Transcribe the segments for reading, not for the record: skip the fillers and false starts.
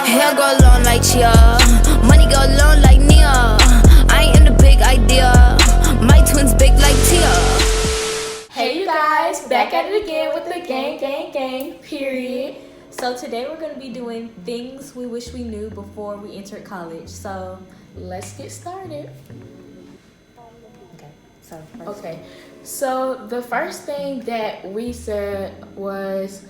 Hair go long like Chia, money go long like Nia. I am the big idea, my twins big like Tia. Hey you guys, back at it again with the gang, period. So today we're going to be doing things we wish we knew before we entered college. So let's get started. So the first thing that we said was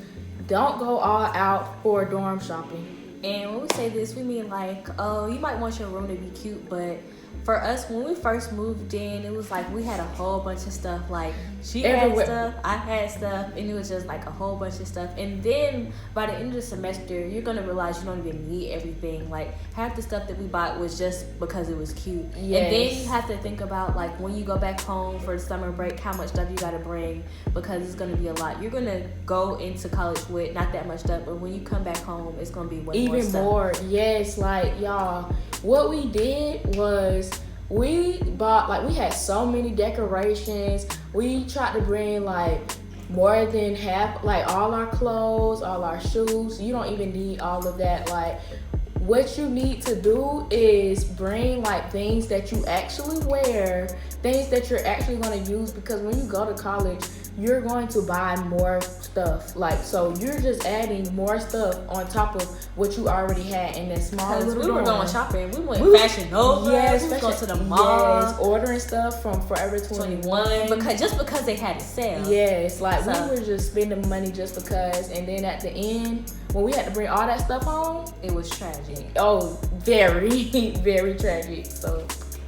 don't go all out for dorm shopping. And when we say this, we mean like, oh, you might want your room to be cute, but for us, when we first moved in, it was like we had a whole bunch of stuff. Like she had stuff, I had stuff, and it was just like a whole bunch of stuff. And then by the end of the semester, you're gonna realize you don't even need everything. Like half the stuff that we bought was just because it was cute. Yes. And then you have to think about like when you go back home for the summer break, how much stuff you gotta bring because it's gonna be a lot. You're gonna go into college with not that much stuff, but when you come back home, it's gonna be way more stuff. Even more, yes. Like y'all, what we did was we bought, like, we had so many decorations. We tried to bring like more than half, like all our clothes, all our shoes. You don't even need all of that. Like what you need to do is bring like things that you actually wear, things that you're actually going to use, because when you go to college, you're going to buy more stuff. Like, so you're just adding more stuff on top of what you already had in that small little dorm. We were going shopping. We went Fashion Nova. Yes, we go to the mall. Yes, ordering stuff from Forever 21. Because they had a sale. Yes, like so, we were just spending money just because. And then at the end, when we had to bring all that stuff home, it was tragic. Oh, very, very tragic. So,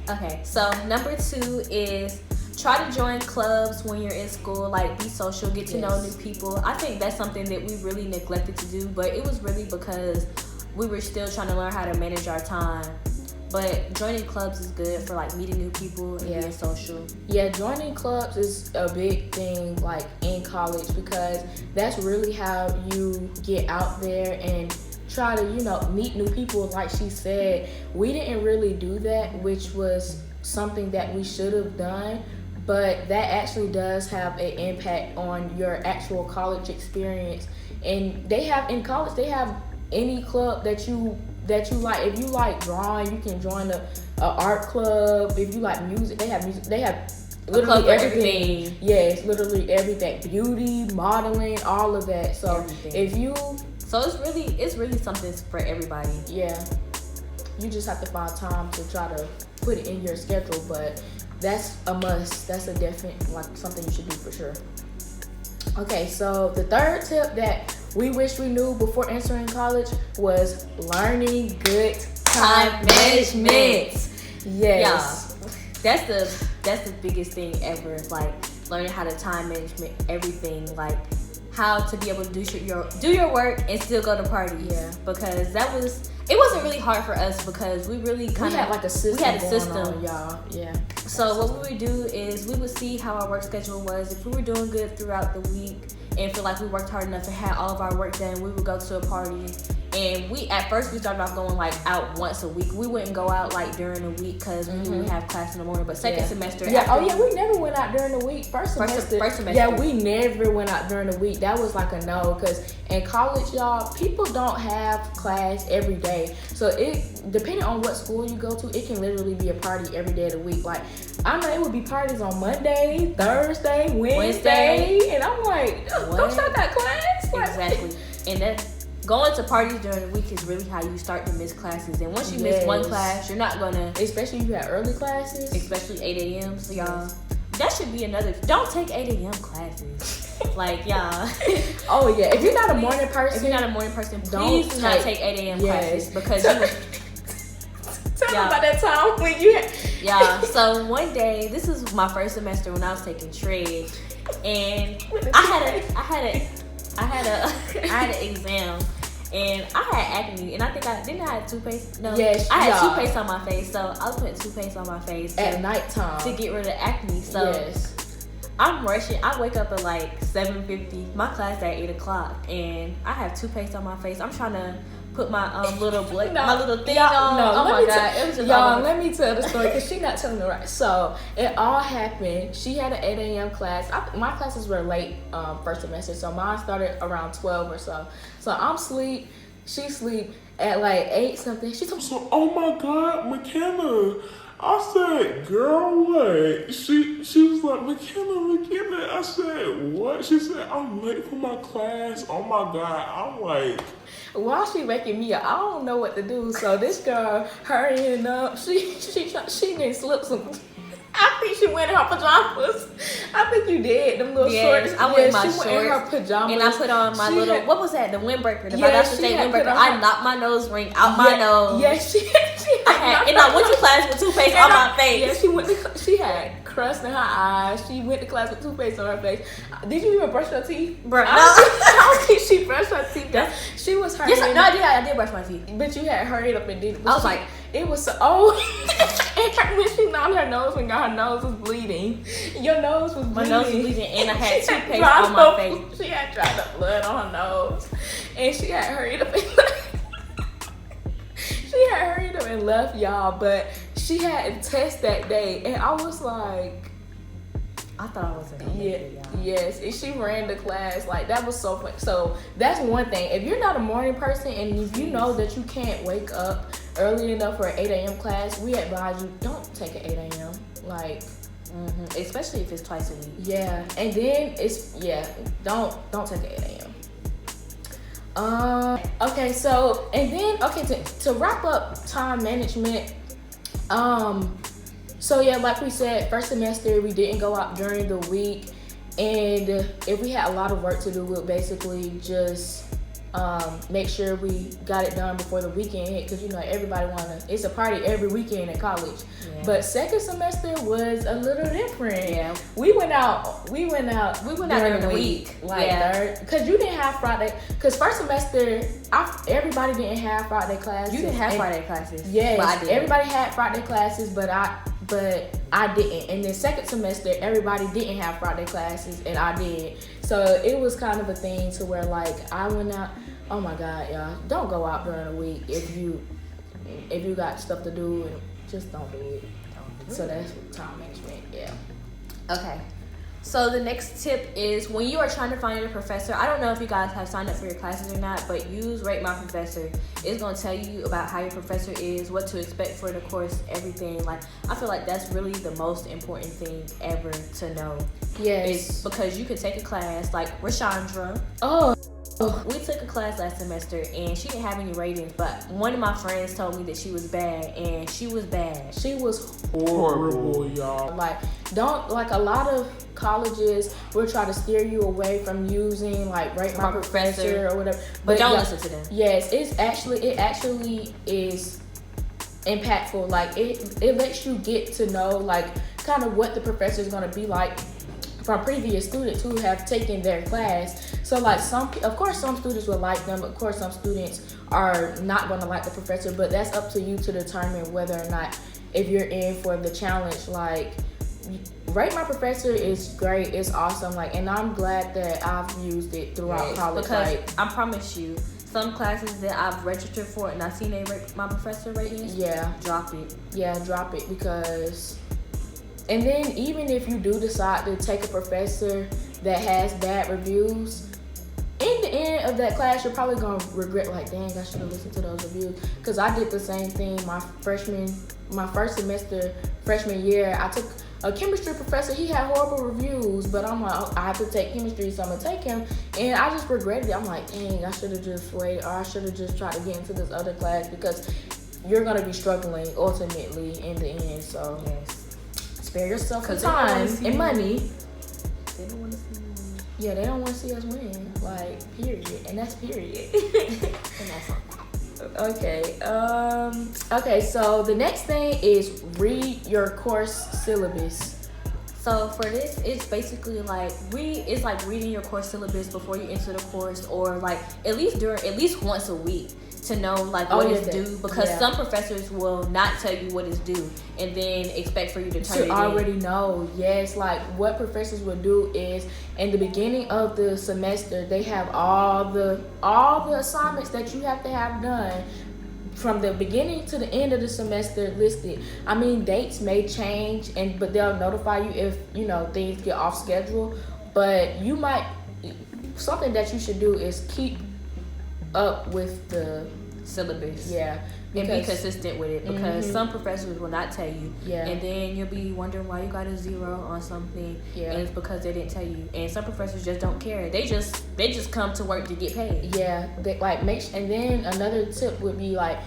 okay. So number 2 is try to join clubs when you're in school, like be social, get to know new people. I think that's something that we really neglected to do, but it was really because we were still trying to learn how to manage our time. But joining clubs is good for like meeting new people and being social. Yeah, joining clubs is a big thing like in college, because that's really how you get out there and try to, you know, meet new people. Like she said, we didn't really do that, which was something that we should have done. But that actually does have an impact on your actual college experience. And they have, in college, they have any club that you like. If you like drawing, you can join a art club. If you like music, they have music. They have literally everything. Yes, literally everything. Beauty, modeling, all of that. So everything. So it's really something for everybody. Yeah. You just have to find time to try to put it in your schedule, but that's a must. That's a definite, like, something you should do for sure. Okay, so the third tip that we wish we knew before entering college was learning good time management. Yes. Yeah, that's the biggest thing ever. Like learning how to time management everything, like how to be able to do your work and still go to parties. Yeah, because it wasn't really hard for us because we really kind of had like a system. We had a system, y'all. Yeah. So what we would do is we would see how our work schedule was. If we were doing good throughout the week and feel like we worked hard enough and had all of our work done, we would go to a party. And at first we started off going like out once a week. We wouldn't go out like during the week because we would have class in the morning. But second semester, we never went out during the week. First semester, yeah, we never went out during the week. That was like a no, because in college, y'all, people don't have class every day. So it, depending on what school you go to, it can literally be a party every day of the week. Like I know it would be parties on Monday, Thursday, Wednesday. And I'm like, don't start that class. Like, exactly. And that's going to parties during the week is really how you start to miss classes. And once you miss one class, you're not gonna, especially if you have early classes, especially 8 a.m. So y'all, that should be another. Don't take 8 a.m. classes. Like y'all. Oh yeah, if you're not a morning person, please do not take 8 a.m. classes because you. Tell me about that time when you. Yeah. So one day, this is my first semester when I was taking trade, and I had an exam, and I had acne, and I think I have toothpaste. No, yes, I had toothpaste on my face, so I was putting toothpaste on my face at nighttime to get rid of acne. So I'm rushing. I wake up at like 7:50. My class at 8 o'clock, and I have toothpaste on my face. I'm trying to put my little my little thing on. No, oh my god, it was just let me tell the story because she's not telling the right. So it all happened. She had an 8 a.m. class. My classes were late first semester, so mine started around 12 or so. So I'm asleep. She sleep at like 8 something. She told me, So, oh my God, McKenna. I said, girl, what? She was like, McKenna. I said, what? She said, I'm late for my class. Oh my God. I'm like, while she waking me up, I don't know what to do. So this girl hurrying up, she didn't slip some. I think she went in her pajamas. I think you did. Them little shorts. I went in my she shorts. Went in her pajamas. And I put on my little, had, what was that? The windbreaker. The yeah, Dr. Say windbreaker. I knocked my nose ring out my nose. Yeah, she had and I went to class with toothpaste on my face. Yeah, she had crust in her eyes. She went to class with toothpaste on her face. Did you even brush her teeth? Bro, no. I don't think she brushed her teeth. She was hurrying. Yes, no, I did brush my teeth. But you had hurried up and did it. I was like, it was so, and when she knocked her nose, her nose was bleeding. Your nose was bleeding. My nose was bleeding, and I had toothpaste on my face. She had dried up blood on her nose, and she had hurried up and left y'all. But she had a test that day, and I was like, I thought I wasn't gonna make it, y'all. Yes, and she ran the class. Like, that was so fun. So that's one thing. If you're not a morning person and if you know that you can't wake up early enough for an 8 a.m. class, we advise you don't take an 8 a.m. Like, especially if it's twice a week. Yeah, and then don't take an 8 a.m. Okay, so and then to wrap up time management, so yeah, like we said, first semester we didn't go out during the week, and if we had a lot of work to do, we'll basically just make sure we got it done before the weekend hit, because everybody it's a party every weekend in college. Yeah. But second semester was a little different. Yeah, we went out during the week, like because you didn't have Friday. Because first semester, everybody didn't have Friday classes. You didn't have Friday classes. Yes, but I did. Everybody had Friday classes, but I didn't. And then second semester, everybody didn't have Friday classes, and I did. So it was kind of a thing to where, like, I went out. Oh my God, y'all! Don't go out during the week if you got stuff to do, and just don't do it. So that's time management. Yeah. Okay. So the next tip is when you are trying to find a professor, I don't know if you guys have signed up for your classes or not, but use Rate My Professor. It's going to tell you about how your professor is, what to expect for the course, everything. Like, I feel like that's really the most important thing ever to know. Yes. It's because you could take a class like Rashandra. Oh. We took a class last semester and she didn't have any ratings, but one of my friends told me that she was bad, and she was bad. She was horrible, y'all. Like, a lot of colleges will try to steer you away from using like Rate My Professor or whatever. But don't listen to them. Yes, it actually is impactful. Like, it lets you get to know like kind of what the professor is gonna be like from previous students who have taken their class. So like of course some students will like them, of course some students are not going to like the professor, but that's up to you to determine whether or not, if you're in for the challenge. Like, Rate My Professor is great, it's awesome, like, and I'm glad that I've used it throughout college. Because I promise you, some classes that I've registered for and I've seen Rate My Professor ratings, drop it. Yeah, drop it, because, and then even if you do decide to take a professor that has bad reviews, in the end of that class, you're probably going to regret, like, dang, I should have listened to those reviews. Because I did the same thing my first semester, freshman year. I took a chemistry professor. He had horrible reviews, but I'm like, I have to take chemistry, so I'm going to take him. And I just regretted it. I'm like, dang, I should have just waited, or I should have just tried to get into this other class, because you're going to be struggling ultimately in the end. So, yes, spare yourself some time and money. They don't want to see you win. Yeah, they don't want to see us win. Like, period. And that's period. And that's okay. Okay, so the next thing is read your course syllabus. So for this, it's basically like reading your course syllabus before you enter the course, or like at least once a week, to know like what is due, because some professors will not tell you what is due and then expect for you to turn it in. Already know. Yes, like what professors will do is in the beginning of the semester they have all the assignments that you have to have done from the beginning to the end of the semester listed. I mean, dates may change, but they'll notify you if things get off schedule. But something that you should do is keep up with the syllabus. Yeah. And be consistent with it, because some professors will not tell you. Yeah. And then you'll be wondering why you got a 0 on something. Yeah. And it's because they didn't tell you. And some professors just don't care. They just come to work to get paid. Yeah. They like and then another tip would be like,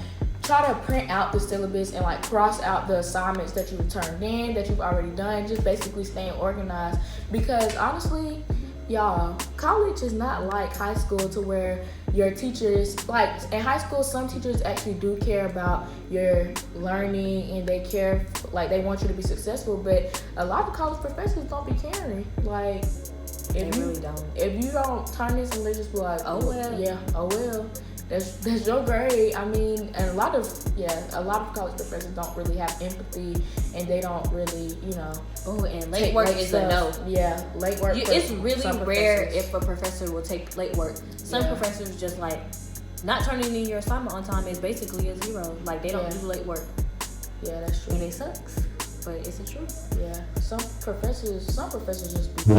try to print out the syllabus and like cross out the assignments that you've turned in, that you've already done. Just basically staying organized, because honestly, y'all, college is not like high school to where your teachers, like in high school, some teachers actually do care about your learning and they care, like they want you to be successful, but a lot of college professors don't be caring. Like, They really don't. If you don't turn this and they just be like, oh well. Yeah, oh well. That's your grade. I mean, and a lot of college professors don't really have empathy, and they don't really, Oh, and late work is a no. Yeah, late work. It's really rare if a professor will take late work. Some professors just like not turning in your assignment on time is basically a 0. Like they don't do late work. Yeah, that's true. And it sucks, but it's the truth. Yeah, some professors just be.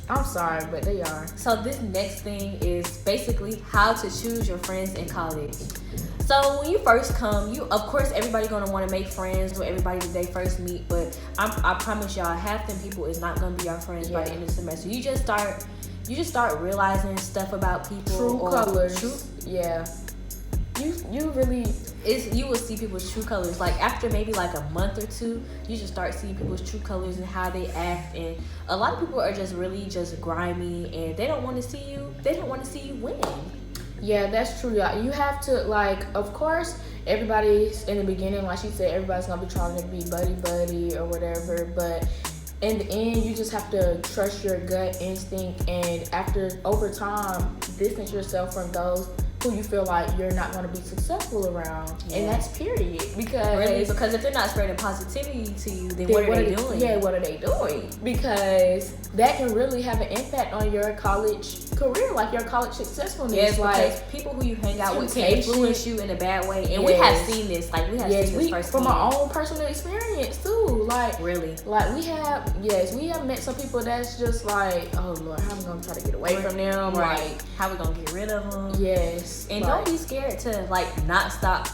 I'm sorry, but they are. So this next thing is basically how to choose your friends in college. So when you first come, of course everybody gonna want to make friends with everybody that they first meet, but I promise y'all, half them people is not gonna be your friends by the end of the semester. You just start realizing stuff about people. True colors. Yeah. You really you will see people's true colors. Like after maybe like a month or two, you just start seeing people's true colors and how they act. And a lot of people are just really just grimy, and they don't want to see you win. Yeah, that's true, y'all. You have to, like, of course, everybody's in the beginning, like she said, everybody's gonna be trying to be buddy or whatever, but in the end, you just have to trust your gut instinct, and over time, distance yourself from those who you feel like you're not going to be successful around. And that's period. Because if they're not spreading positivity to you, then what are they doing? Yeah, what are they doing? Because that can really have an impact on your college career, like your college successfulness. Yes, like because people who you hang out with can influence you in a bad way. And we have seen this. Like we have seen this firsthand. From our own personal experience too. Like really. Like we have met some people that's just like, oh Lord, how am I gonna try to get away from them? Right. Like how we gonna get rid of them? Yes. And don't be scared to like stop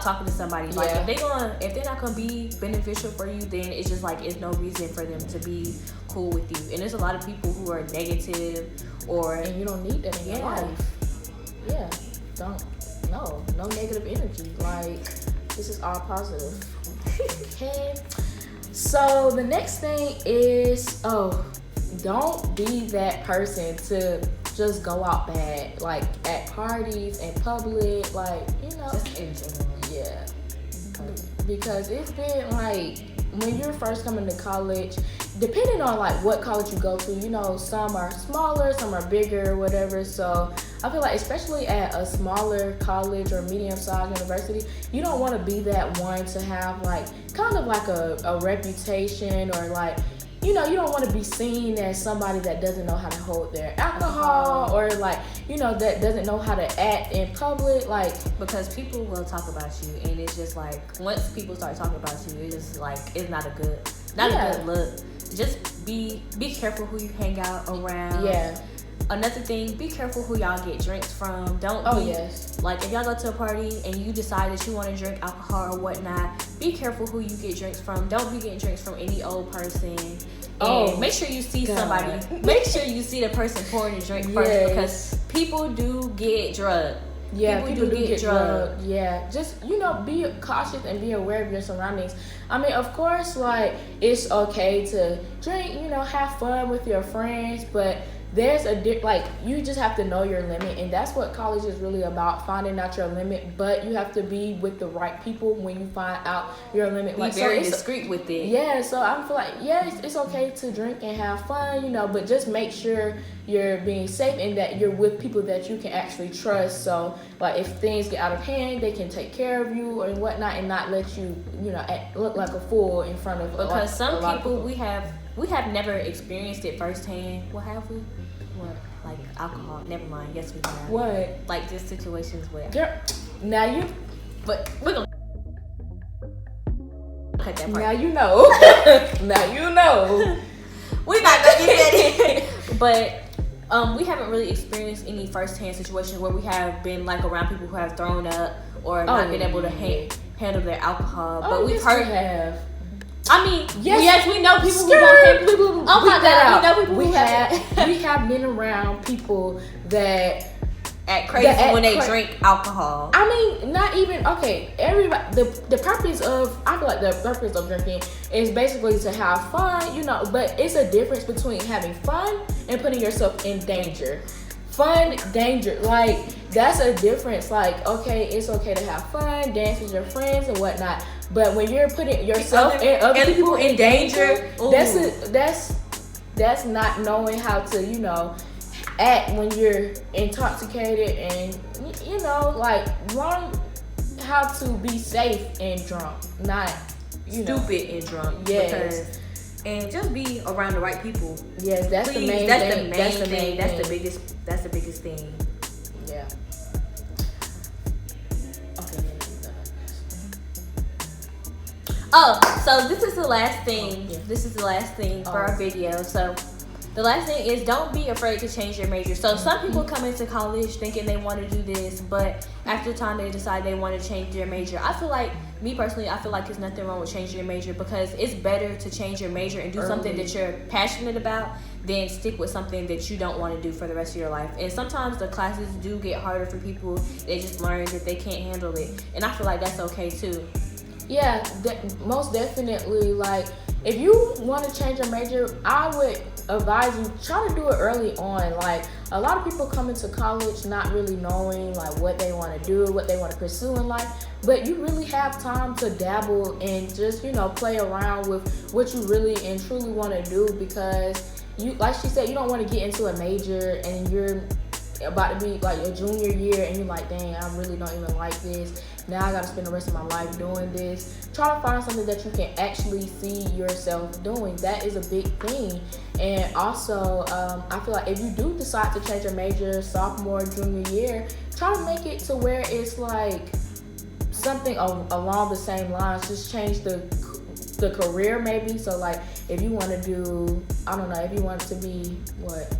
talking to somebody. Like if they're not gonna be beneficial for you, then it's just like it's no reason for them to be cool with you. And there's a lot of people who are negative and you don't need that in your life. Yeah. No negative energy. Like this is all positive. Okay. So the next thing is don't be that person to just go out bad, like at parties and public, like just in general. Yeah, because it's been like when you're first coming to college, depending on like what college you go to, some are smaller, some are bigger, whatever. So I feel like especially at a smaller college or medium-sized university, you don't want to be that one to have like kind of like a reputation, or like you don't want to be seen as somebody that doesn't know how to hold their alcohol, or like that doesn't know how to act in public, like because people will talk about you, and it's just like once people start talking about you, it's just like it's not a good look. Just be careful who you hang out around. Yeah. Another thing, be careful who y'all get drinks from. Like if y'all go to a party and you decide that you want to drink alcohol or whatnot, be careful who you get drinks from. Don't be getting drinks from any old person. And make sure you see somebody. Make sure you see the person pouring the drink first, because people do get drugged. Yeah, people do get drugged. Yeah, just be cautious and be aware of your surroundings. I mean, of course, like it's okay to drink, have fun with your friends, but there's you just have to know your limit, and that's what college is really about, finding out your limit. But you have to be with the right people when you find out your limit. Be very discreet with it. Yeah, so I feel like it's okay to drink and have fun, but just make sure you're being safe and that you're with people that you can actually trust. So like if things get out of hand, they can take care of you and whatnot, and not let you look like a fool in front of because some people we have never experienced it firsthand. What have we? What? Like alcohol? Never mind. Yes, we have. What? Like just situations where. Girl, but we're gonna cut that part. Now you know. We're not gonna get that in. But we haven't really experienced any first-hand situations where we have been like around people who have thrown up or not been able to handle their alcohol. But we've heard. Have. I mean, yes, we know people who don't. Oh my God, we know people who have. We have been around people that act crazy when they drink alcohol. I mean, not even okay. Everybody, the purpose of I feel like the purpose of drinking is basically to have fun, you know. But it's a difference between having fun and putting yourself in danger. Fun, danger, like that's a difference. Like, okay, it's okay to have fun, dance with your friends and whatnot. But when you're putting yourself and other people in danger, that's not knowing how to, you know, act when you're intoxicated and, you know, like learn how to be safe and drunk, not stupid and drunk. Yes. And just be around the right people. Yes, that's the main thing. That's the biggest thing. Yeah. Okay. Oh, so this is the last thing. This is the last thing for our video. So the last thing is don't be afraid to change your major. So some people come into college thinking they want to do this, but after time they decide they want to change their major. I feel like, me personally, I feel like there's nothing wrong with changing your major because it's better to change your major and do something that you're passionate about than stick with something that you don't want to do for the rest of your life. And sometimes the classes do get harder for people. They just learn that they can't handle it. And I feel like that's okay too. Yeah, most definitely. Like, if you want to change your major, I would advise you try to do it early on. Like, a lot of people come into college not really knowing like what they want to do, what they want to pursue in life, but you really have time to dabble and just, you know, play around with what you really and truly want to do, because you, like she said, you don't want to get into a major and you're about to be like your junior year and you're like, dang, I really don't even like this. Now I gotta spend the rest of my life doing this. Try to find something that you can actually see yourself doing. That is a big thing. And also, I feel like if you do decide to change your major sophomore, junior year, try to make it to where it's like something along the same lines. Just change the career maybe. So like if you want to do, I don't know, if you want to be what?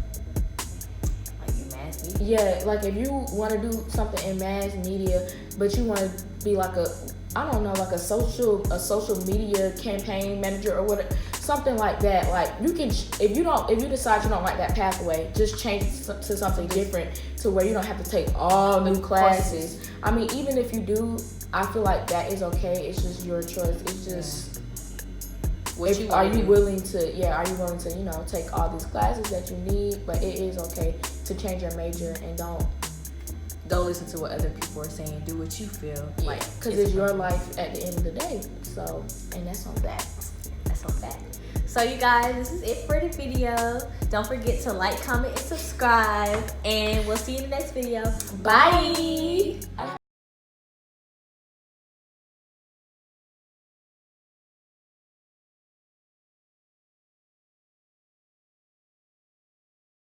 Yeah, like if you want to do something in mass media, but you want to be like a, I don't know, like a social media campaign manager or whatever, something like that. Like you can, if you decide you don't like that pathway, just change to something different to where you don't have to take all new classes. I mean, even if you do, I feel like that is okay. It's just your choice. It's just. Are you willing to, you know, take all these classes that you need? But it is okay to change your major and don't listen to what other people are saying. Do what you feel like, because it's your life at the end of the day. So, and that's on that. So you guys, this is it for the video. Don't forget to like, comment, and subscribe, and we'll see you in the next video. Bye.